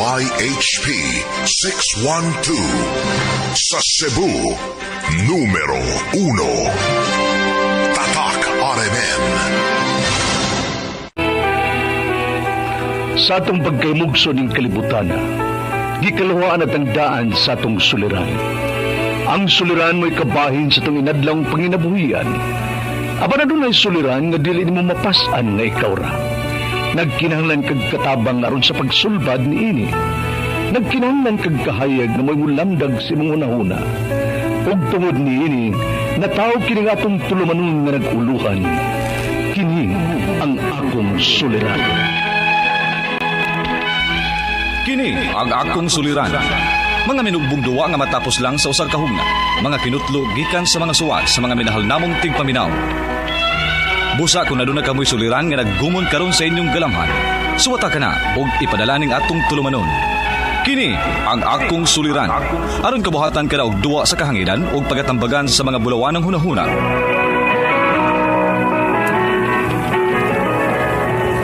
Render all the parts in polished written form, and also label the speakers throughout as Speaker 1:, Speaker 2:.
Speaker 1: YHP 612 sa Cebu, numero 1. Tatak RMN.
Speaker 2: Sa atong pagkaymugso ng kalibutan, gikalawaan at ang daan sa atong suliran. Ang suliran mo'y kabahin sa itong inadlang panginabuhian. Aba na doon ay suliran nga dili mo mapasan nga ikaw ra. Nagkinahanglan kag katabang aron sa pagsulbad ni ini. Nagkinahanglan kag kahayag na mo'y mulamdag si mong unahuna. Ug tungod ni ini, natawag kini nga atong tulumanon nga nag-uluhan. Kini ang akong suliran.
Speaker 3: Kini ang akong suliran. Mga minugbong duwa nga matapos lang sa usag kahugna. Mga kinutlo gikan sa mga suwat sa mga minahal namong tigpaminaw. Busa kung naduna kamoy suliran nga naggumon karon sa inyong galamhan. Suwata ka na og ipadalaning atong tulumanon. Kini ang akong suliran. Aron kabuhatan ka na og duwa sa kahanginan og pagatambagan sa mga bulawanang hunahuna.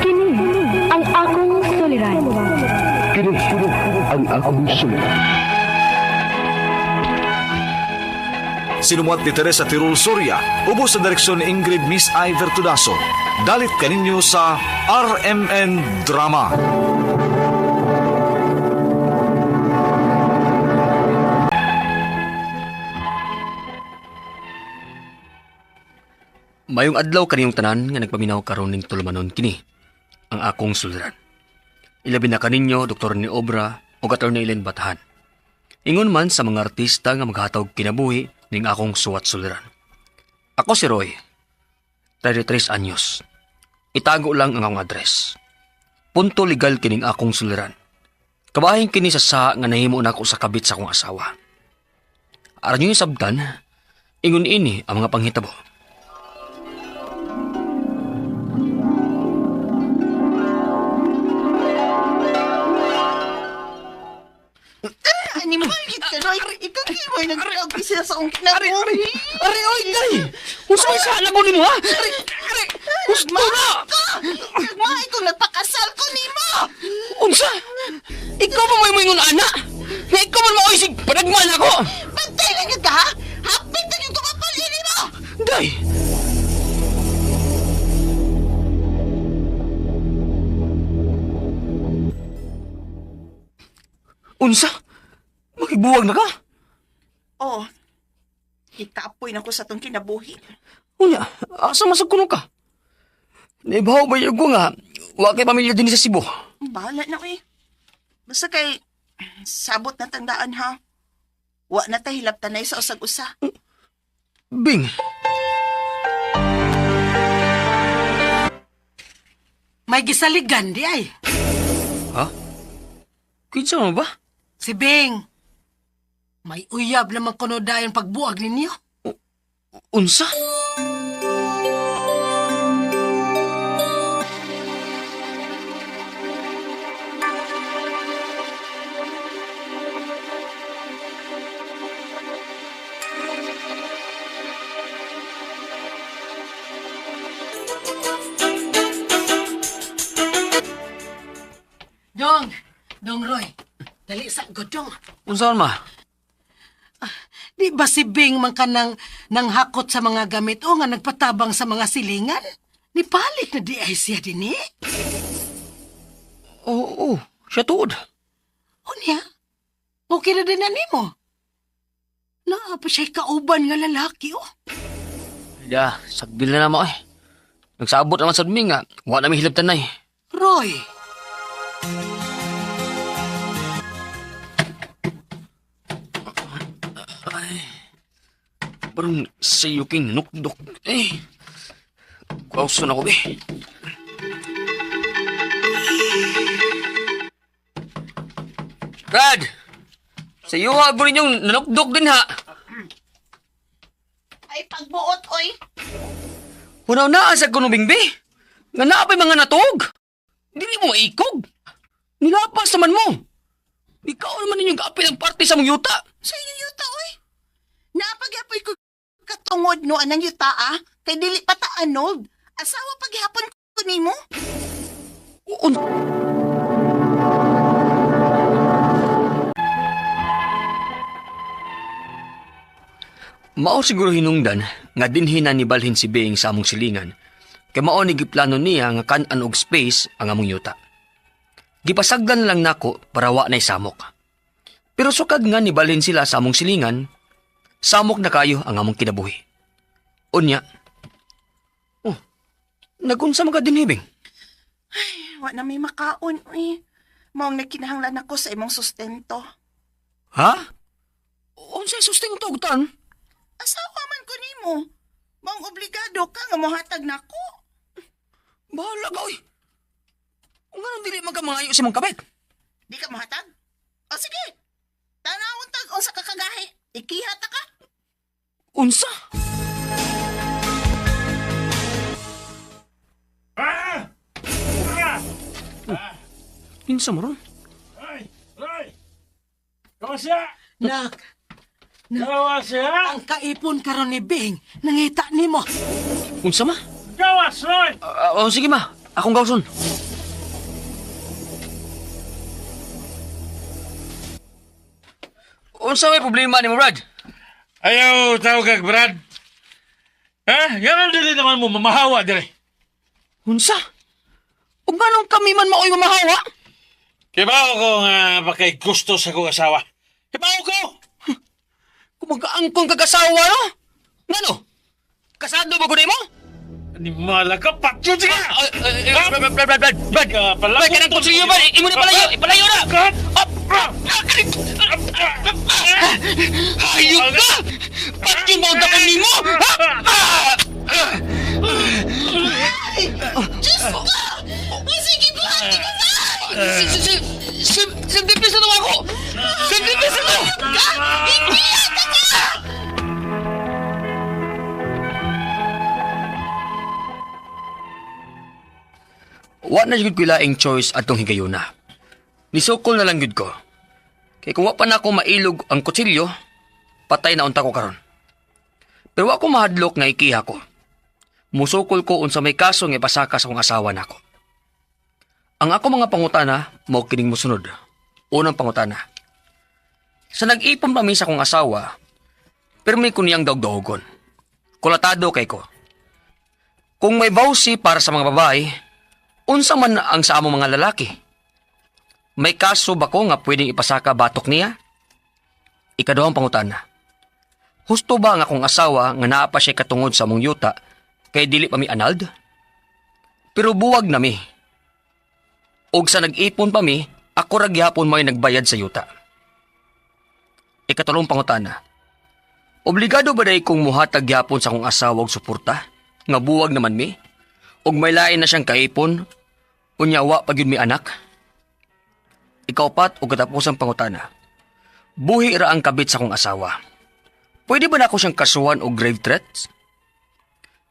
Speaker 4: Kini ang akong suliran.
Speaker 2: Kini ang akong suliran.
Speaker 3: Sinumuat ni Teresa Tirul Soria, ubos sa direksyon ni Ingrid Miss Iver Tudaso. Dalit kaninyo sa RMN Drama.
Speaker 5: Mayong adlaw kaniyong tanan nga nagpaminaw karon ning tulumanon kini ang akong suliran. Ilabi na kaninyo Dr. ni Obra o Attorney Ellen Batahan. Ingon man sa mga artista nga maghatag kinabuhi ning akong suwat suliran. Ako si Roy, 33 anyos. Itago lang ang akong address. Punto legal kining akong suliran. Kabahin kini sa nga nahimo na ako sa kabit sa akong asawa. Aron yung sabtan, ingon ini ang mga panghitabo.
Speaker 6: Ani mo higit ka na. Ikaw kimoy nag-react siya sa akong kinabuhi.
Speaker 5: Ari, oy, kay! Usay sa alam mo ni mo, ha? Gusto na!
Speaker 6: Ma, ikaw nagpakasal ko ni mo.
Speaker 5: Unsa? Ikaw pa may moingon ana? Nga ikaw man maoisig panagman ako!
Speaker 6: Pantay lang yun ka, ha? Hapit na yung tumapalya ni mo.
Speaker 5: Day! Unsa? Makibuwag na ka?
Speaker 6: Oh, ikapoy na ko sa tong kinabuhi.
Speaker 5: Unya, asa masagkuno ka? Naibaw ba yung ko nga? Wa kay pamilya din sa Cebu.
Speaker 6: Bahala na ko eh. Basta kay, sabot na tandaan ha. Wa na tahilap tanay sa usag-usa.
Speaker 5: Bing!
Speaker 7: May gisaligan di ay.
Speaker 5: Ha? Kinsa mo ba?
Speaker 7: Si Bing. May uyab naman kuno dayon pagbuag ninyo.
Speaker 5: Unsa?
Speaker 7: Dong Roy. Dali sa godong.
Speaker 5: Unsa man ma?
Speaker 7: Di ba si Bing man ka nang hakot sa mga gamit o nga nagpatabang sa mga silingan? Nipalit na di ay siya din eh.
Speaker 5: Oo, siya tuod.
Speaker 7: O niya? Okay na din na nimo. Pa siya'y kauban nga lalaki oh.
Speaker 5: Ya, sagbil na mo eh. Nagsabot naman sa dumi nga, wa na may hilab tanay.
Speaker 7: Roy.
Speaker 5: Parang sa'yo king nukdok. Kauso na ko, be. Brad! Sa'yo ha, burin yung nanukdok din ha.
Speaker 6: Ay, pagbuot, oy.
Speaker 5: Hunaw na sa kunubing, be. Nga naapay mga natog. Hindi mo maikog. Nilapas naman mo. Ikaw naman ninyong kaapay ng party sa mong yuta.
Speaker 6: Sa inyo yuta, oy. Napagyapoy ko katungod no anang yuta, ah. Kay dili pa ta anod. Asawa paghapon ko nimo.
Speaker 5: Mao siguro hinungdan nga dinhina ni balhin si Bing sa among silingan kay mao ni giplano niya nga kan-an og space ang among yuta. Gipasagdan lang nako para wa nay samok. Pero sukad nga ni balhin sila sa among silingan, samok na kayo ang among kinabuhi. Unya. Oh, nagunsa man ka dinhi, Bing?
Speaker 6: Wa na may makaon, eh. Maong nagkinahanglan ako sa imong sustento.
Speaker 5: Ha? Unsay sustento utan?
Speaker 6: Asawa man ko nimo. Maong obligado ka nga mohatag nako.
Speaker 5: Bahala ka, oy. Kung ganun dili magkamangayo si mong kabit.
Speaker 6: Di ka mohatag? O sige. Tanawon tag unsa ka kagahi. Ikihata ka.
Speaker 5: Unsa? Insa mo ron?
Speaker 7: Nak,
Speaker 8: Gawas ya!
Speaker 7: ang kaipon karon ni Bing, nangita nimo.
Speaker 5: Unsa ma?
Speaker 8: Gawas, Roy!
Speaker 5: Sige ma, akong gawson. Unsa may problema ni mo, Brad?
Speaker 8: Ayaw tawag kag Brad. Ha? Yan dili naman mo mamahawa dili.
Speaker 5: Unsa? Ug manong kami man maoy mamahawa?
Speaker 8: Kibaw ko nga bakay gusto sa kong asawa. Kibaw ko!
Speaker 5: Kung magkaangkon kag-asawa, no? Ngano? Kasado ba gud mo?
Speaker 8: Ni malaka patyo ka!
Speaker 5: Brad, kanang konsilyo ba? Imo na ipalayo na! Hayop ka! Pati mo ang dakon nimo!
Speaker 6: Diyos ko! Sige po, hati ka na!
Speaker 5: Sintipis na ako! Sintipis na!
Speaker 6: Ikihata ka!
Speaker 5: Wa na jud ko laing choice atong higayuna. Nisukol na lang jud ko. Kay kung wa pa na ako mailog ang kutsilyo, patay na unta ko karon. Pero wa ko mahadlok nga ikiha ko. Musukol ko unsa may kaso nga ipasaka sa akong asawa nako. Ang ako mga pangutana mao kining mosunod. Unang pangutana. Sa nag-ipon pa mi sa akong asawa, pero may kuniyang dawg-dawgon. Kulatado kay ko. Kung may bawsi para sa mga babae, unsa man ang sa among mga lalaki? May kaso ba ko nga pwedeng ipasaka batok niya? Ikaduhang pangutana. Husto ba ang akong asawa nga naa pa siya katungod sa among yuta kay dili pa mi anald? Pero buwag na mi. Og sa nag-ipon pa mi, ako ra gyapon may nagbayad sa yuta. Ikatulong pangutana. Obligado ba day kong muhatag gyapon sa akong asawa og suporta? Nga buwag naman mi? Og may lain na siyang kaipon? Unyawa pag yun mi anak? Ikaupat o katapusang pangutana. Buhi ra ang kabit sa akong asawa. Pwede ba na ako siyang kasuhan o grave threats?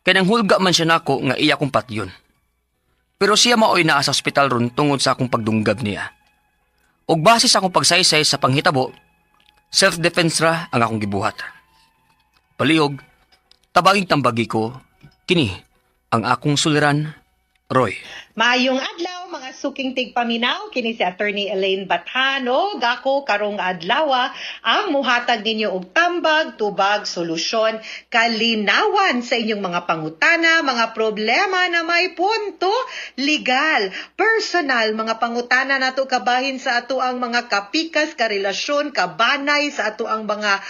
Speaker 5: Kaya nang hulga man siya nako nga iya kong patyon. Pero siya maoy naa sa ospital ron tungod sa akong pagdunggab niya. Og base sa akong pagsaysay sa panghitabo, self-defense ra ang akong gibuhat. Palihog, tabaging tambagi ko, kini ang akong suliran, Roy.
Speaker 9: Maayong adlaw mga suking tigpaminaw kini si Attorney Elaine Bathan gako karong adlaw ang muhatag ninyo og tambag, tubag, solusyon, kalinawan sa inyong mga pangutana, mga problema na may punto, legal, personal, mga pangutana nato kabahin sa ato ang mga kapikas, karelasyon, kabanay sa ato ang mga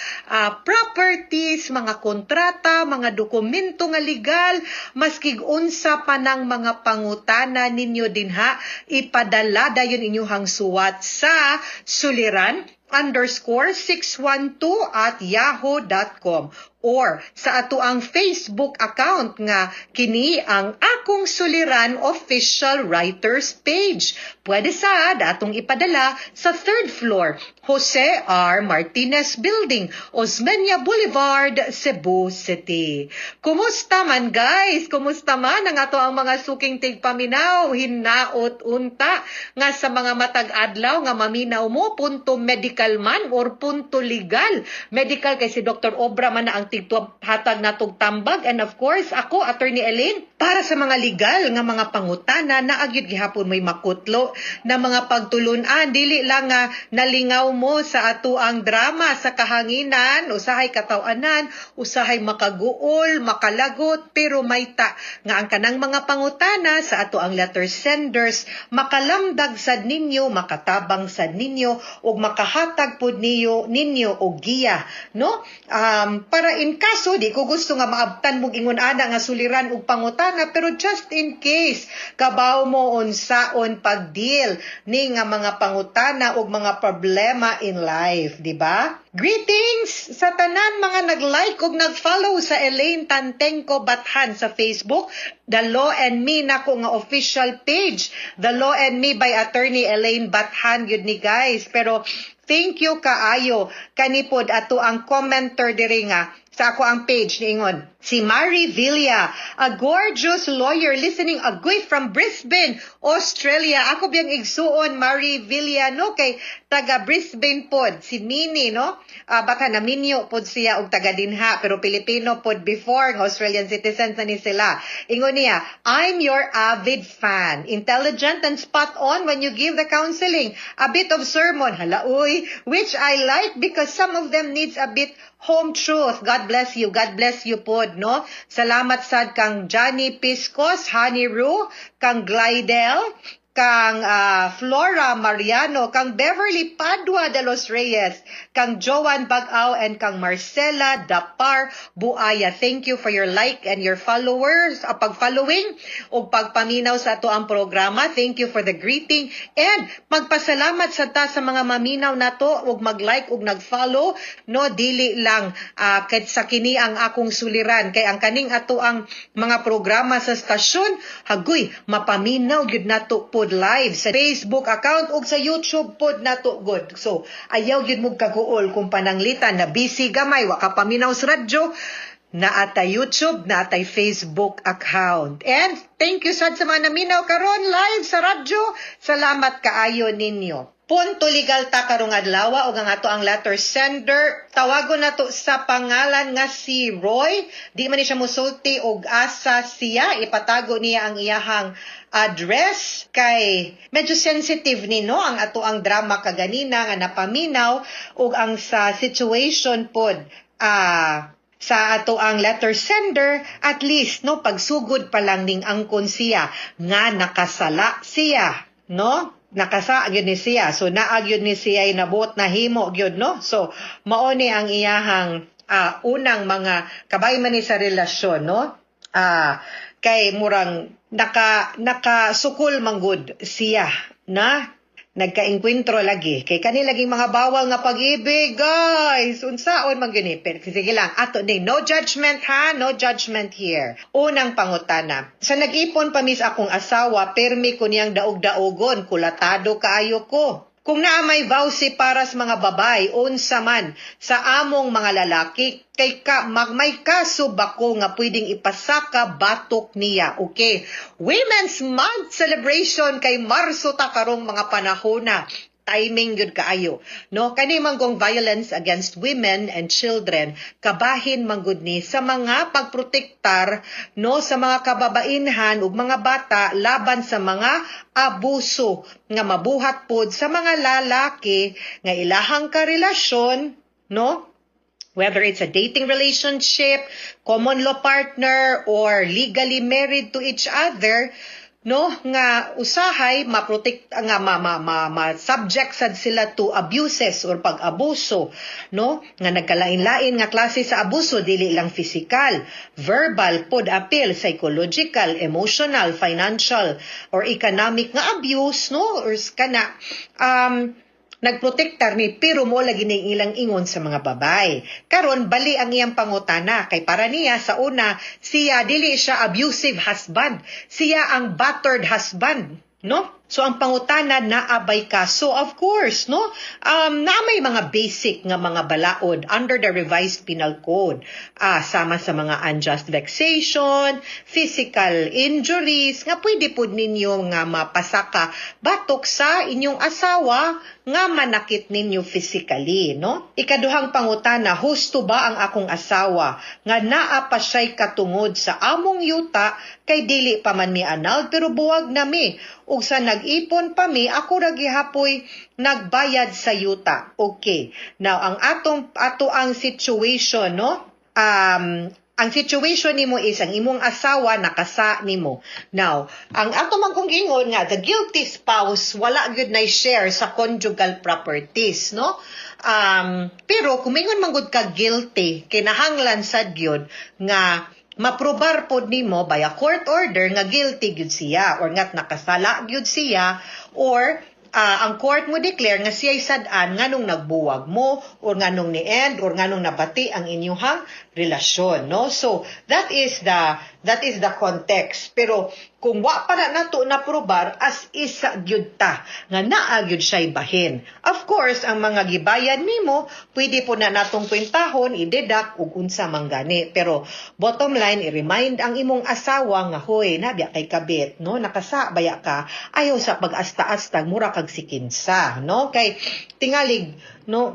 Speaker 9: properties, mga kontrata, mga dokumento nga legal, maskig unsa pa ng mga pangutana ninyo dinha, ipadala dayon inyong suwat sa suliran_612@yahoo.com or sa ato ang Facebook account nga kini ang Akong Suliran Official Writers Page. Pwede sa datong ipadala sa 3rd floor, Jose R. Martinez Building, Osmeña Boulevard, Cebu City. Kumusta man guys? Kumusta man ang ato ang mga suking tigpaminaw? Hinaot unta nga sa mga matag adlaw nga maminaw mo punto medical man or punto legal. Medical kay si Dr. Obra man na ang tighatag natog tambag, and of course ako, Attorney Elaine, para sa mga legal nga mga pangutana na agyud gihapon may makutlo na mga pagtulunan, dili lang nga nalingaw mo sa ato ang drama sa kahanginan, usahay katawanan, usahay makaguol, makalagot, pero may ta nga ang kanang mga pangutana sa ato ang letter senders makalamdag sad ninyo, makatabang sad ninyo, ug makahatag pud ninyo og giya, no? Para in kaso di ko gusto nga maabtan mong ingon ana nga suliran og pangutana, pero just in case kabaw mo unsaon pagdeal ni nga mga pangutana og mga problema in life, di ba? Greetings sa tanan mga nag-like ug nag-follow sa Elaine Tantengco Bathan sa Facebook, The Law and Me nako nga official page, The Law and Me by Attorney Elaine Bathan gyud ni guys. Pero thank you kaayo kanipod ato ang commenter diri nga sa ako ang page niingon. Si Marie Villa, a gorgeous lawyer listening agoy from Brisbane, Australia. Ako biyang igsuon, Marie Villa, no? Kay taga Brisbane pod, si Mini, no? Baka naminyo pod siya og taga dinha, pero Pilipino pod before, ng Australian citizens na ni sila. Ingon niya, I'm your avid fan. Intelligent and spot on when you give the counseling. A bit of sermon, halaoy, which I like because some of them needs a bit home truth. God bless you. God bless you pod, no? Salamat sad kang Johnny Piscos, Honey Roo, kang Glidel, kang Flora Mariano, kang Beverly Padua de los Reyes, kang Joan Bagaw, and kang Marcela Dapar Buaya. Thank you for your like and your followers, pag-following o pagpaminaw sa ato ang programa. Thank you for the greeting. And magpasalamat sa ta sa mga maminaw na to ug mag-like ug nag-follow, no? Dili lang sa kini ang akong suliran. Kay ang kaning ato ang mga programa sa stasyon, hagoy, mapaminaw gyud nato po live sa Facebook account ug sa YouTube pod nato good. So ayaw gyud mo kaguol kung pananglitan na busy gamay wa ka paminaw sa radyo, naatay YouTube, naatay Facebook account. And thank you sad sa mga naminaw karon live sa radyo. Salamat kaayo ninyo. Punto legal ta karong adlaw ug ang ato ang letter sender, tawagon nato sa pangalan nga si Roy. Di man ni siya musulti og asa siya, ipatago niya ang iyahang address kay medyo sensitive ni, no, ang ato ang drama kaganina nga napaminaw ug ang sa situation pod sa ato ang letter sender, at least, no, pagsugod pa lang ning angkon siya nga nakasala siya, no? Nakasa gyud ni siya, so naagyud ni siya nabuot na himo gyud, no? So mao ni ang iyahang unang mga kabay man ni sa relasyon, no? Kay murang nakasukol manggod siya na nagkaengkwentro lagi kay kani laging mga bawal nga pag-ibig, guys. Unsaon man gyud ni? Sige lang, ato ni no judgment ha, no judgment here. Unang pangutana, sa nag-ipon pa mis akong asawa, permi ko niyang daog-daogon, kulatado kaayo ko. Kung naamay vow si para sa mga babay, unsa man sa among mga lalaki, kay may kaso bako nga pwedeng ipasaka batok niya. Okay. Women's Month celebration kay Marso ta karong mga panahon na. Timing yun kaayo, no? Kani manggong violence against women and children, kabahin manggod ni sa mga pagprotektar, no, sa mga kababainhan ug mga bata laban sa mga abuso nga mabuhat pod sa mga lalaki nga ilahang karelasyon, no? Whether it's a dating relationship, common law partner, or legally married to each other, no, nga usahay maprotect nga subject sad sila to abuses or pag-abuso, no, nga nagkalain-lain nga klase sa abuso, dili lang physical, verbal pod appeal, psychological, emotional, financial or economic nga abuse, no, or kana nagprotektar ni pero mo lagi ni ilang ingon sa mga babay. Karon bali ang iyang pangutana kay para niya sa una siya dili siya abusive husband, siya ang battered husband, no? So ang pangutana naabay ka. So of course, no, na may mga basic nga mga balaod under the revised penal code. Sama sa mga unjust vexation, physical injuries, nga pwede po ninyo nga mapasaka batok sa inyong asawa nga manakit ninyo physically, no? Ikaduhang pangutana, husto ba ang akong asawa nga naa pa siya'y katungod sa among yuta kay dili pa man mi anal pero buwag na mi. Ug sa nag-ipon pa mi, ako ra gihapoy nagbayad sa yuta. Okay. Now, ato ang situation, no? Ang situation nimo is ang imong asawa nakasa nimo. Now, ang ato man kong gingon nga the guilty spouse wala gyud na share sa conjugal properties, no? Pero kung mingon man gud ka guilty, kinahanglan sad gyud nga maprobar pod nimo by a court order nga guilty gyud siya or nga nakasala gyud siya or ang court mo declare nga siya'y sad-an nganong nagbuwag mo or nganong ni-end or nganong nabati ang inyong relasyon, no? So that is the context. Pero kung wa pa na nato na probar as isa gyud ta nga naa gyud siya'y bahin. Of course, ang mga gibayad nimo pwede po na natong kwentahon i-deduct ug unsa man gani. Pero bottom line, i-remind ang imong asawa nga hoy nabiya kay kabit, no? Nakasa baya ka ayaw sa pag-asta-astag mura kag sikinsa, no? Kay tingalig, no,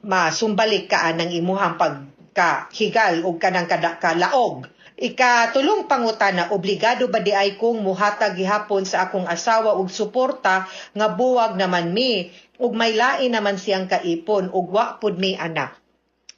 Speaker 9: masumbalik ka ng imuhang pagkahigal o kanang kalaog. Ikatulong pangutana, obligado ba di ay kong muhatag gihapon sa akong asawa og suporta nga buwag naman mi ug may lain naman siyang kaipon ug wa pud mi anak.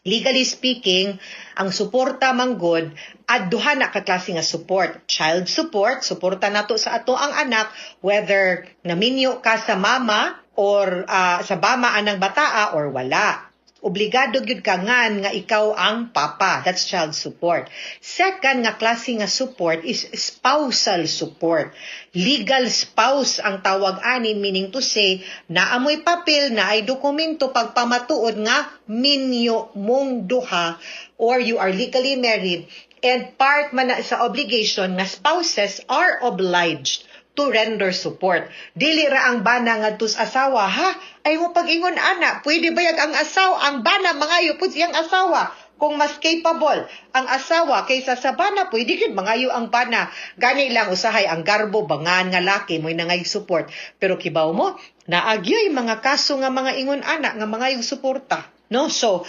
Speaker 9: Legally speaking, ang suporta manggod adduha na ka klase nga support. Child support, suporta nato sa ato ang anak whether naminyo ka sa mama or sa bama anang bataa or wala. Obligado gyud ka nga ikaw ang papa. That's child support. Second nga klase nga support is spousal support. Legal spouse ang tawag ani, meaning to say naamoy papel na ay dokumento pagpamatuod nga minyo mong duha or you are legally married and part man na sa obligation nga spouses are obliged to render support. Dili ra ang bana ngadto sa asawa, ha? Ay mo pag-ingon ana, pwede bayag ang asawa, ang bana mangayo pud siyang asawa. Kung mas capable ang asawa kaysa sa bana, pwede gyud mangayo ang bana. Gani lang usahay ang garbo bangan nga laki mo'y nangay support. Pero kibaw mo, naagyoy mga kaso nga mga ingon ana nga mangayo suporta. No? So,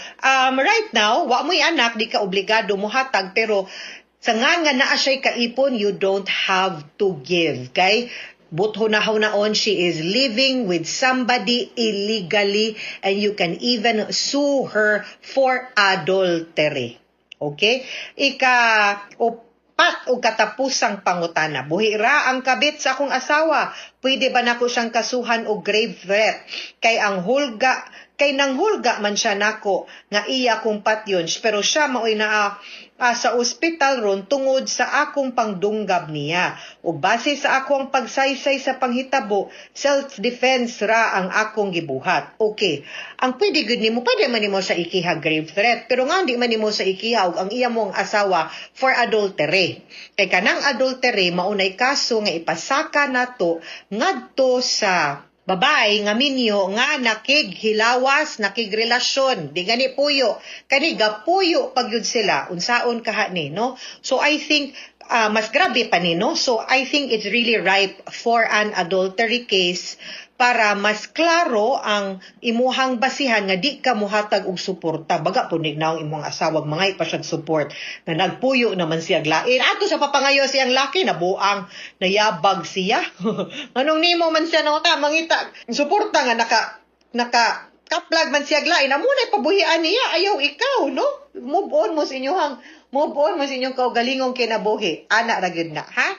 Speaker 9: right now, wa mo'y anak, di ka obligado mohatag, pero sa nga naa siya'y kaipon, you don't have to give. Kay buthon-naon she is living with somebody illegally and you can even sue her for adultery. Okay? Pat o katapusang pangutana. Buhira ang kabit sa akong asawa. Pwede ba nako siyang kasuhan o grave threat? Kay nanghulga man siya nako nga iya kong patyon. Pero siya maoy na sa ospital ron tungod sa akong pangdunggab niya. O base sa akong pagsaysay sa panghitabo, self-defense ra ang akong gibuhat. Okay. Ang pwede gud nimo, pwede man nimo sa ikiha grave threat, pero nga di man nimo sa ikiha og ang iya mong asawa for adultery. Kay kanang adultery maunay kaso nga ipasaka nato ngadto sa babae nga minyo nga nakighilawas, nakigrelasyon, di gani puyo. Kani gapuyo pagyud sila, unsaon kaha ni, no? So I think mas grabe pa ni, no? So I think it's really ripe for an adultery case para mas klaro ang imuhang basihan nga di ka muhatag og suporta. Baga po nignaw imong asawag mga ipasag support na nagpuyo naman siya lain. Ato sa papangayo siyang laki na buang nayabag siya. Anong nimo man siya no ta mangita suporta nga naka kaplag man siya lain. Amunay pabuhian niya ayaw ikaw no. Move on mo sa inyong kaugalingong kinabuhi. Ana ra gyud na ha.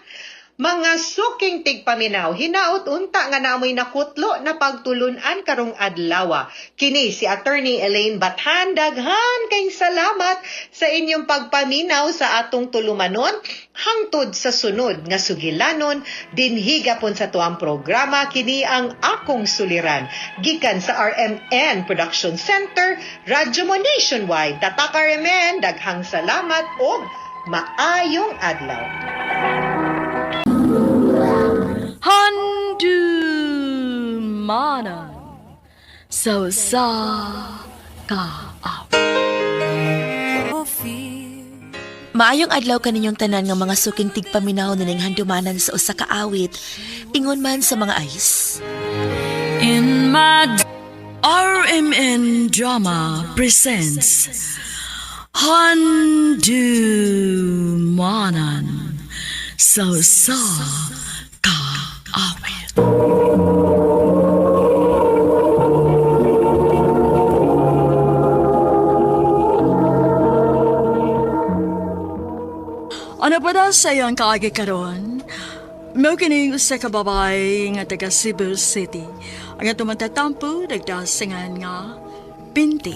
Speaker 9: Mga suking tigpaminaw, hinaot unta nga namoy nakutlo na pagtulunan karong adlaw. Kini si Attorney Elaine Bathan, daghan kay salamat sa inyong pagpaminaw sa atong tulumanon hangtod sa sunod nga sugilanon dinhi gapon sa tuang programa. Kini ang akong suliran gikan sa RMN Production Center, Radyo Mo Nationwide. Tatak RMN, daghang salamat o maayong adlaw.
Speaker 4: Han Sausa ka.
Speaker 10: Maayong adlaw kaninyong tanan nga mga suking tigpaminaw ning handumanan sa usa ka awit ingon man sa mga ayos.
Speaker 11: In my RMN Drama presents Handumanan Sausa Ka Awit. Ano pa daw sa iyong kaagi karon? Mao kining usa ka babae nga taga Cebu City. Ang atong matatampo nagdasingan nga Binti.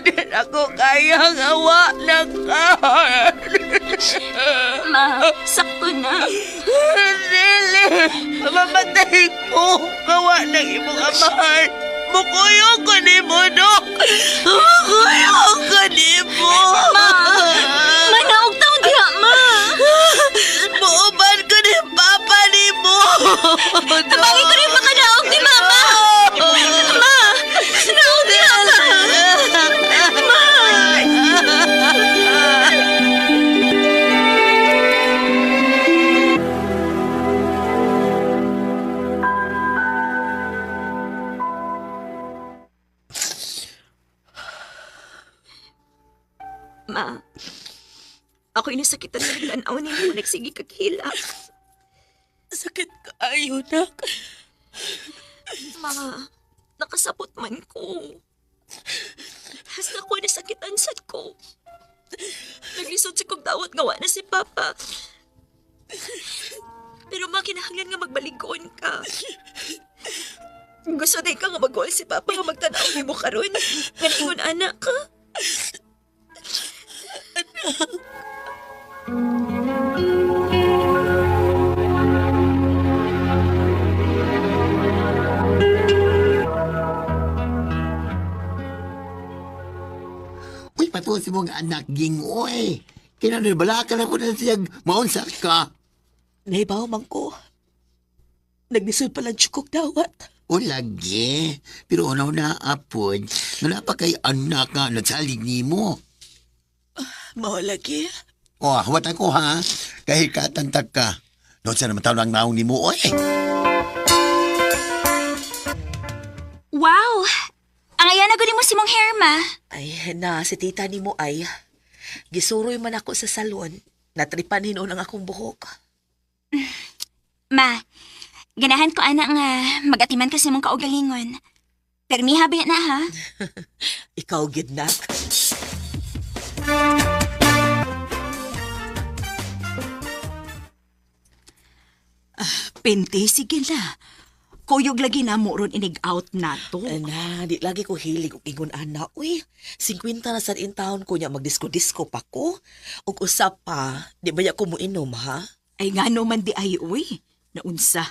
Speaker 11: Di ako kayang awa ng kaan.
Speaker 4: Ma, sakto na.
Speaker 11: Dili, mamatay ko. Kawa ng imong amahan. Mukuyog ko ni mo, Dok. Mukuyog ko ni mo.
Speaker 4: Manaog taon diha, ma.
Speaker 11: Muuban ko ni Papa ni mo.
Speaker 4: Tabangin ko rin makanaog ni Mama. Ma, naog diha ka. Ma, ako inasakitan na naglanaw ni mo, nagsige kaghila.
Speaker 11: Sakit kaayo, Nak.
Speaker 4: Ma, nakasapot man ko. Hasta ko nasakitan sad ko. Naglisod si kong dawat ngawa na si Papa. Pero makinahanglan nga magbaligon ka. Gusto din ka nga mag si Papa nga magtanaw mo karon. Ganingon anak ka.
Speaker 12: Uy, patuwa si mong anak, gingoy. Kinanibalakan ako na siyang maunsa ka.
Speaker 10: Naibaw man ko. Nagnisod pala tsukok dawat.
Speaker 12: O lagi. Pero unaw na apod, nga pa kay anak nga nagsalig ni mo.
Speaker 10: Mao lagi.
Speaker 12: O, hawat ako ha. Kahit katantag ka. Noon sa naman taon ang naong ni mo, oy.
Speaker 4: Wow! Ang ayan na mo si mong hair, ma.
Speaker 10: Ay, na, si tita ni mo ay. Gisuroy man ako sa salon. Natripan hinon ang akong buhok.
Speaker 4: Ma, ganahan ko anak nga magatiman ka sa mong kaugalingon. Permihabi na ha.
Speaker 10: Ikaw, gidnak.
Speaker 11: Pinti, sige na. Kuyog lagi na mo ron inig-out na to.
Speaker 10: Na, di lagi ko hilig og ingon ana. Uy, 50 na sa taon ko niya magdisko-disko pa ko. Ug usap pa, di ba ko mo inom, ha?
Speaker 11: Ay nga no man di ay, uy. Naunsa,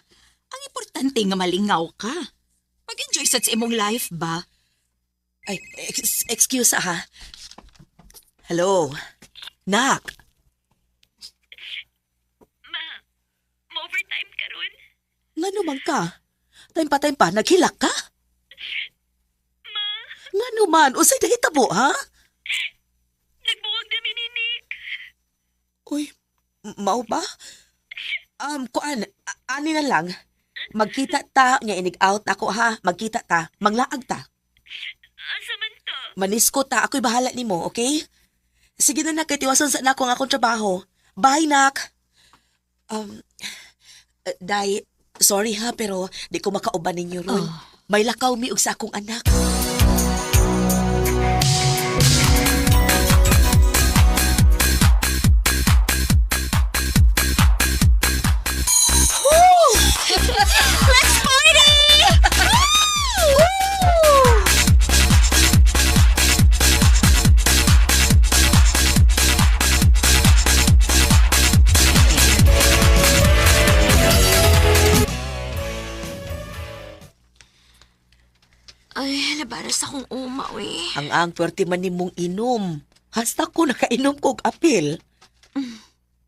Speaker 11: ang importante nga malingaw ka. Mag-enjoy sa imong life ba?
Speaker 10: Ay, excuse ha. Hello? Nak?
Speaker 4: Ma, ma-overtime ka ron?
Speaker 10: Nga naman ka? Time pa, naghilak ka?
Speaker 4: Ma,
Speaker 10: Nga naman, usay dahitabo, ha?
Speaker 4: nagbuwag na mininik.
Speaker 10: Uy, mao ba? Kuan, ani na lang. Magkita ta, nga inig-out ako, ha? Magkita ta, manglaag ta.
Speaker 4: Asa man to?
Speaker 10: Manisko ta, ako'y bahala nimo, okay? Sige na, nak, tiwason sa nako ang akong trabaho. Bye, nak! Day, sorry ha, pero di ko makauban ninyo ron. May lakaw mi og sa akong anak.
Speaker 4: Let's party! Woo! para sa kong uma, we.
Speaker 10: Ang pwerte man nimong inom. Hasta ko nakainom kog apil.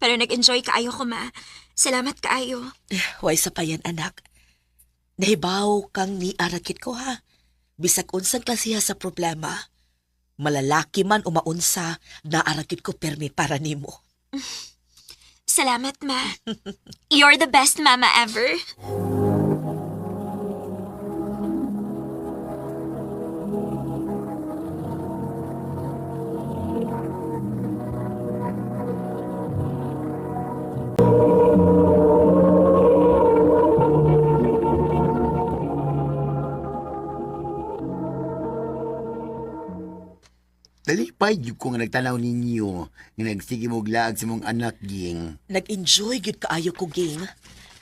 Speaker 4: Pero nag-enjoy kaayo ko, ma. Salamat kaayo.
Speaker 10: Way sa pa yan, anak. Nahibaw kang ni arakit ko, ha? Bisag unsang klasiha sa problema. Malalaki man o maunsa, naarakit ko permi para nimo.
Speaker 4: Salamat, ma. You're the best mama ever.
Speaker 12: Dalipay yun ko nga nagtanaw ninyo nga nagsige mo laag sa mong anak, ging.
Speaker 10: Nag-enjoy gud kaayo ko, ging.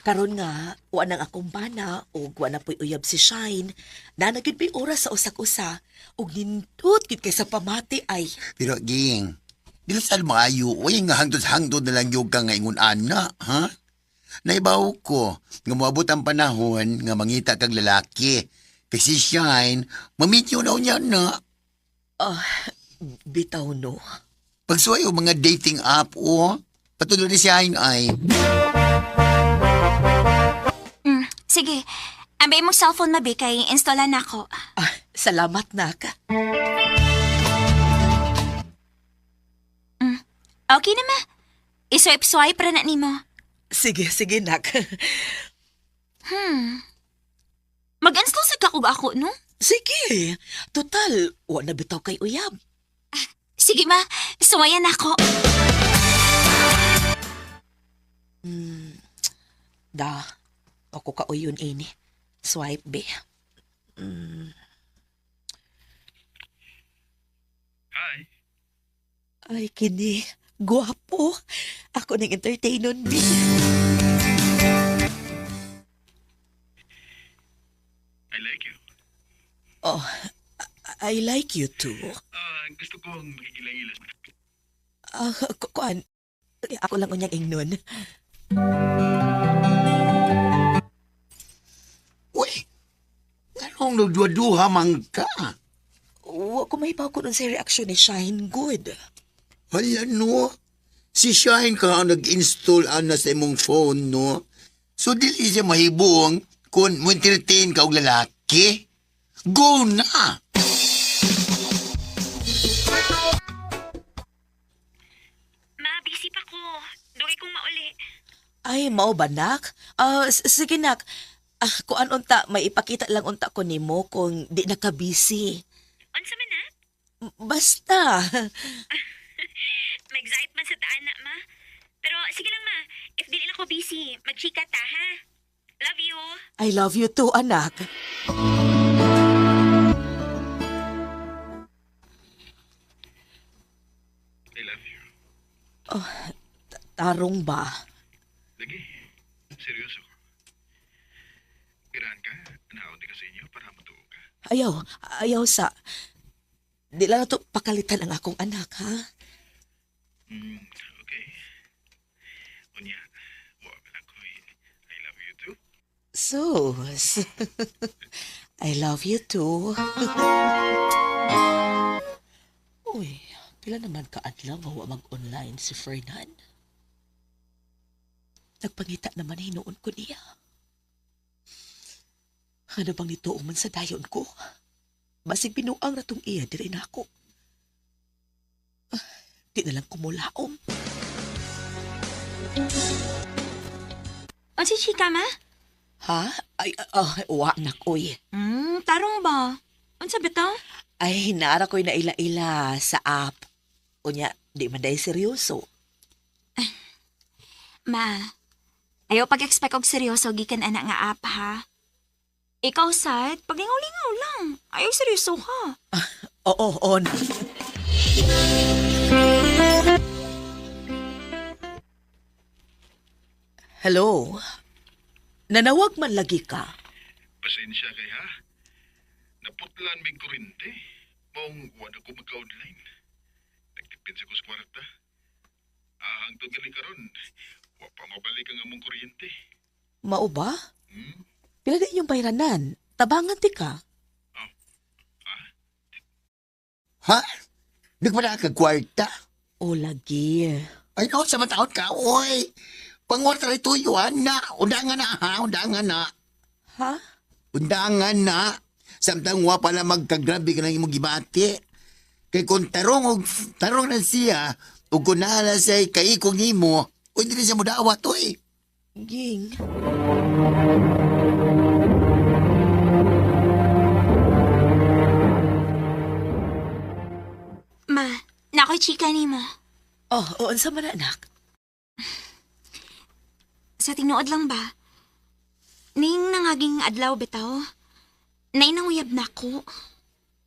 Speaker 10: Karon nga, wa nang akong bana o wa na po'y uyab si Shine. Na nagud may oras sa usak-usa o nindot gid kay sa pamati ay.
Speaker 12: Pero, ging, dili saan maayo, way nga hangtod-hangtod na lang yung ka nga ingon ana, ha? Naibaw ko nga moabot ang panahon nga mangita kag lalaki. Kasi Shine, mamit yun niya na.
Speaker 10: Bitaw no.
Speaker 12: Pagsuway o mga dating app, patuloy ni Shine ay.
Speaker 4: Sige, ambay mong cellphone, mabi, kay installan ako.
Speaker 10: Salamat, nak.
Speaker 4: Okay na, ma. I-swipe-swipe ra na ni mo.
Speaker 10: Sige, nak.
Speaker 4: Mag-install sa kakog ako, no?
Speaker 10: Sige. Total, wa na bitaw kay uyab.
Speaker 4: Sige, ma. Sumayan ako.
Speaker 10: Ako ka uyon ini. Swipe, be.
Speaker 8: Hi.
Speaker 10: Ay, kini. Guwapo. Ako nang entertainon, be.
Speaker 8: I like you.
Speaker 10: Oh, I like you too.
Speaker 8: Gusto kong magigilang-ilan.
Speaker 10: Kuan. Ako lang unyang ingnon.
Speaker 12: Uy, anong nagduwa-duha man ka?
Speaker 10: Wa ko mahibaw ko nun sa reaksyon ni Shine Good.
Speaker 12: Hala, no? Si Shine ka ang nag-install ana sa imong phone, no? So, dili siya mahibong kung mo entertain ka og lalaki. Go na!
Speaker 4: Ma, busy pa ko. Dugay kong mauli.
Speaker 10: Ay, mao ba, nak? Sige, nak. Kuan unta, may ipakita lang unta ko nimo kung di nakabisi.
Speaker 4: Unsa man na?
Speaker 10: Basta.
Speaker 4: Mag-excite man sa taan na, ma. Pero sige lang, ma. If dili lang ko busy, mag-chika ta, ha? Love you.
Speaker 10: I love you too, anak.
Speaker 8: I love you.
Speaker 10: Tarong ba?
Speaker 8: Lagi. Seryoso ko. Girahan ka. Anaon di ka sa inyo para matuo ka.
Speaker 10: Ayaw sa... Di lang na to pakalitan ang akong anak, ha?
Speaker 8: Okay. Unya, wa man ako I love you too.
Speaker 10: Sus. I love you too. Uy, pila naman kaadlaw wa mag-online si Fernan. Nagpangita naman hinuon ko niya. Ano bang nituong man sa dayon ko? Basig binuang na tong iya, dire na ako. Di na lang kumulaom.
Speaker 4: O si chika, ma?
Speaker 10: Ha? Ay, wa na ko'y.
Speaker 4: Tarong ba? Unsa bitaw?
Speaker 10: Ay, naara ko'y naila-ila sa app. Unya, di man dahil seryoso.
Speaker 4: Ma, ayaw pag-expect og seryoso gikan anak nga app, ha? Ikaw, sad, paglingaw-lingaw lang. Ayaw seryoso ka.
Speaker 10: Oo, on. Hello? Nanawag man lagi ka?
Speaker 8: Pasensya kay ha. Naputlan may kurente. Maong wala ko magka-online. Nagtipid sa ko sa kwarta. Hangtod galing karon. Wa pa mabalik ang among kuryente.
Speaker 10: Mao ba? Pila na inyong bayranan? Tabangan ti ka?
Speaker 12: Ha? Nagpala ka kwarta?
Speaker 10: O lagi.
Speaker 12: Ay, no, sa mataon ka, oy. Pangwarta rin tuyo, anak. Undangan na, ha? Undangan na.
Speaker 10: Ha?
Speaker 12: Undangan na. Samtang wa pala magkagrabe ka ng imong gibati. Kay kung tarong na siya, o kung nahala siya kaikong nimo, o hindi na siya mo dawa to eh.
Speaker 10: Ging.
Speaker 4: Ma, nako'y chika ni mo.
Speaker 10: Oh, unsa man anak?
Speaker 4: Sa tinuod lang ba? Ning nangaging adlaw bitaw. Nay nanguyab na ko.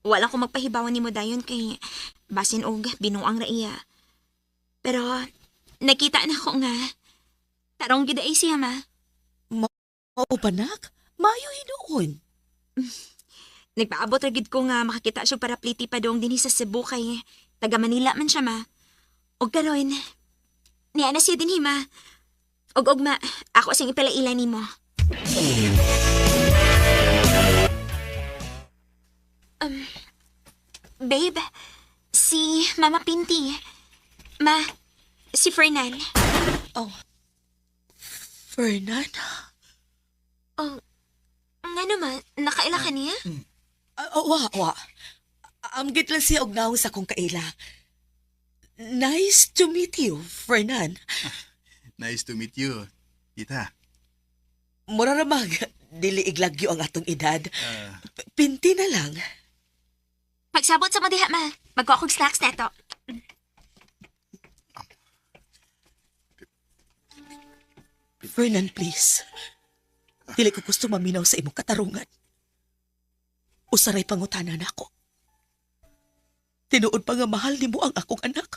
Speaker 4: Wala ko magpahibawan ni mo dayon kay basin og binuang ra iya. Pero nakita na ko nga tarong gid ay siya ma.
Speaker 10: Oo pa nak? Mayo hinuon.
Speaker 4: Nagpaabot ra gid ko nga makakita siya para pliti pa dong dinhi sa Cebu kay taga Manila man siya ma. Og karon niya na siya dinhi ma. Og ma, ako sing ipalaila nimo. Babe, si Mama Pinti. Ma, si Fernan.
Speaker 10: Oh. Fernan?
Speaker 4: Oh, nga naman, nakaila ka niya?
Speaker 10: Wa. Amgit lang siya og naong sa kong kaila. Nice to meet you, Fernan.
Speaker 8: Nice to meet you, tita.
Speaker 10: Mura ramag, dili iglagyo ang atong edad. Pinti na lang.
Speaker 4: Pagsabot sa mo diha, ma. Magkuha kong snacks neto.
Speaker 10: Fernan, please. Dili ko gusto maminaw sa imong katarungan. Usaray pangutanan ako. Tinuod pa nga mahal ni mo ang akong anak.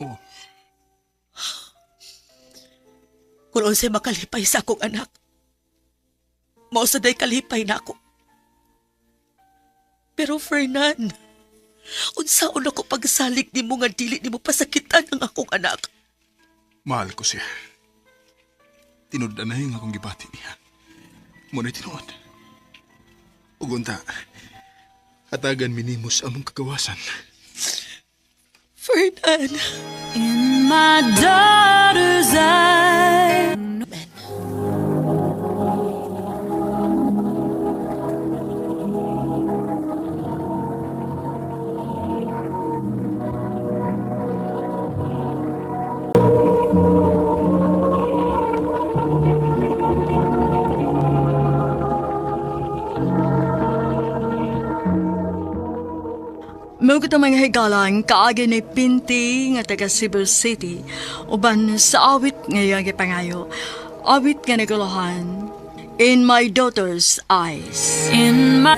Speaker 8: Oh.
Speaker 10: Kung unsay makalipay sa akong anak, mausaday kalipay na ako. Pero Fernan, unsaon ako pagsalig ni mo nga dili ni mo pasakitan ang akong anak.
Speaker 8: Mahal ko siya. Tinudan na yung akong gibati niya. Muna'y tinuod. Ugunta, hatagan minimos among kagawasan.
Speaker 10: Fernan.
Speaker 11: In my daughter's eyes.
Speaker 10: Amen.
Speaker 11: Mga mga higalang kaagi ni Pinti nga taga Cebu City uban sa awit ngayong ipangayo. Awit nga naguluhan In My Daughter's Eyes. In my